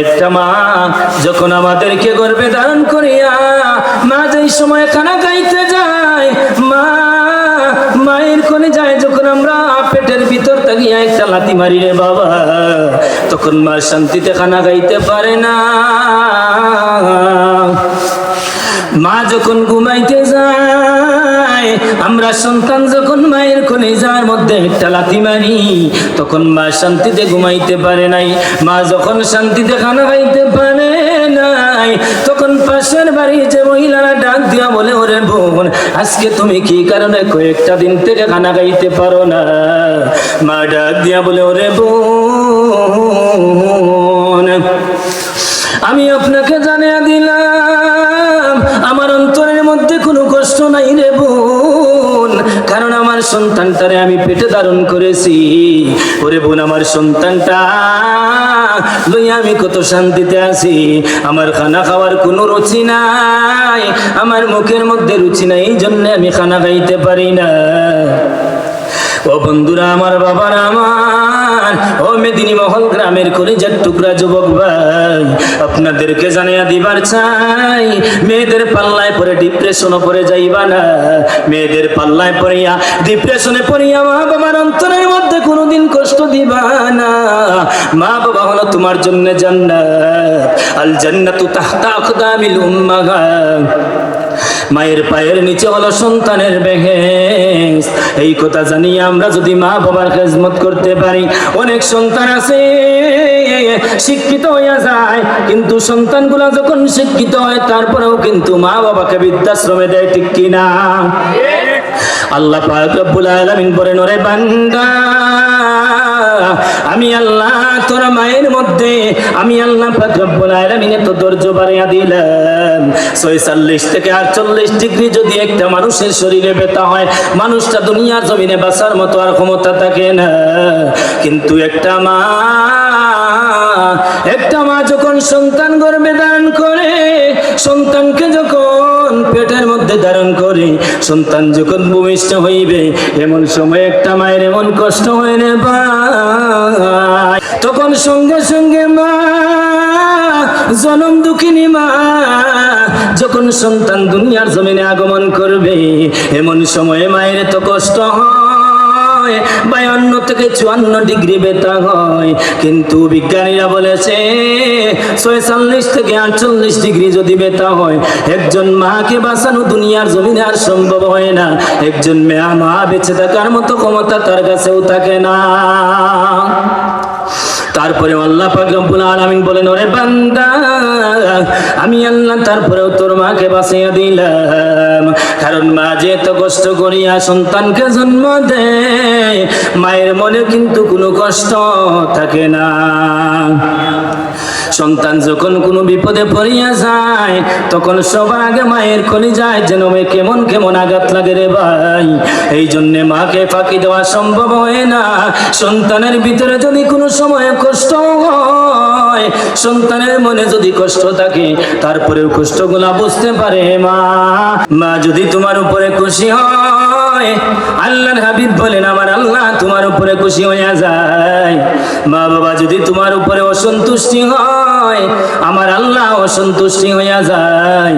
একটা মা যখন আমাদেরকে গর্ভে ধারণ করিয়া মা যেই সময় খানা খাইতে যায়, মায়ের কোলে যায়, যখন আমরা পেটের ভিতর থাকিয়া একটা লাথি মারি রে বাবা, তখন মা শান্তিতে খানা খাইতে পারে না। মা যখন ঘুমাইতে যায়, আমরা সন্তান যখন মায়ের কলিজার মধ্যে একটা লাথি মারি, তখন মা শান্তিতে ঘুমাইতে পারে নাই। মা যখন শান্তিতে খানা খাইতে পারে নাই, তখন পাশের বাড়ি যে মহিলারা ডাক দিয়া বলে, ওরে বোন, আজকে তুমি কি কারণে কয়েকটা দিন থেকে খানা খাইতে পারো না? মা ডাক দিয়া বলে, ওরে বোন, আমি আপনাকে জানিয়ে দিলাম আমার অন্তরের মধ্যে কোনো কষ্ট নাই রে বোন, কারণ আমার সন্তানটারে আমি পেটে ধারণ করেছি। ওরে বোন, আমার সন্তানটা লইয়া আমি কত শান্তিতে আছি। আমার খানা খাওয়ার কোনো রুচি নাই, আমার মুখের মধ্যে রুচি নাই, এই জন্য আমি খানা খাইতে পারি না। ও বন্ধুরা আমার, বাবারা আমার, ও মেদিনী মহল গ্রামের কলিজার টুকরা যুবক ভাই, আপনাদেরকে জানিয়ে দিবার চাই, মেয়েদের পাল্লায় পরে ডিপ্রেশনে পড়ে যাইবা না। মেয়েদের পাল্লায় পড়িয়া ডিপ্রেশনে পড়িয়া মা বাবার অন্তরের মধ্যে কোনোদিন কষ্ট দিবা না। মা বাবা হলো তোমার জন্য জান্নাত, আল জান্নাতু তাহতা আকদামিল উম্মাহাত। মায়ের পায়ের নিচে হলো সন্তানের বেহেশত। এই কথা জানিয়ে আমরা যদি মা বাবার খেদমত করতে পারি, অনেক সন্তান আছে শিক্ষিত হইয়া যায়, কিন্তু সন্তানগুলা যখন শিক্ষিত হয় তারপরেও কিন্তু মা বাবাকে বৃদ্ধাশ্রমে দেয়, ঠিক কিনা? আল্লাহ পাক রব্বুল আলামিন বলেন, ওরে বান্দা, আমি আল্লাহ তোর মায়ের মধ্যে আমি আল্লাহ পাক রব্বুল আলামিন এত ধৈর্য বাড়াইয়া দিলাম। 46 থেকে 48 ডিগ্রি যদি একটা মানুষের শরীরে ব্যথা হয়, মানুষটা দুনিয়ার জমিনে বাঁচার মতো আর ক্ষমতা থাকে না। কিন্তু একটা মা যখন সন্তান গর্ভে ধারণ করে, সন্তানকে যখন পেটের মধ্যে ধারণ করে, সন্তান যখন ভূমিষ্ঠ হইবে, এমন সময় একটা মায়ের এমন কষ্ট হয় রে ভাই, তখন সঙ্গে সঙ্গে মা, জনম দুঃখিনী মা যখন সন্তান দুনিয়ার জমিনে আগমন করবে, এমন সময়ে মায়ের এত কষ্ট হয়, 52 থেকে 54 ডিগ্রি ব্যথা হয়। কিন্তু বিজ্ঞানীরা বলেছে 46 থেকে 48 ডিগ্রি যদি ব্যথা হয়, একজন মাকে বাঁচানো দুনিয়ার জমিনে আর সম্ভব হয় না। একজন মা বেঁচে থাকার মতো ক্ষমতা তার কাছেও থাকে না। তারপরে আল্লাহ পাক রব্বুল আলামিন বলেন, ওরে বান্দা, আমি আল্লাহ তারপরেও তোর মাকে বাঁচিয়ে দিলাম, কারণ মা যে এত কষ্ট করিয়া সন্তানকে জন্ম দেয়, মায়ের মনে কিন্তু কোনো কষ্ট থাকে না। সন্তান যখন কোনো বিপদে পড়িয়া যায়, তখন সবার আগে মায়ের কলিজায় যেন কেমন কেমন আঘাত লাগে রে ভাই। এই জন্য মাকে ফাঁকি দেওয়া সম্ভব হয় না। সন্তানের ভিতরে যদি কোনো সময় কষ্ট হয়, সন্তানের মনে যদি কষ্ট থাকে, তারপরেও কষ্টগুলা বুঝতে পারে মা যদি তোমার উপরে খুশি হয়, আল্লাহর হাবিব বলেন, আমার আল্লাহ তোমার উপরে খুশি হইয়া যায়। মা বাবা যদি তোমার উপরে অসন্তুষ্টি হয়, আমার আল্লাহ অসন্তুষ্টি হইয়া যায়।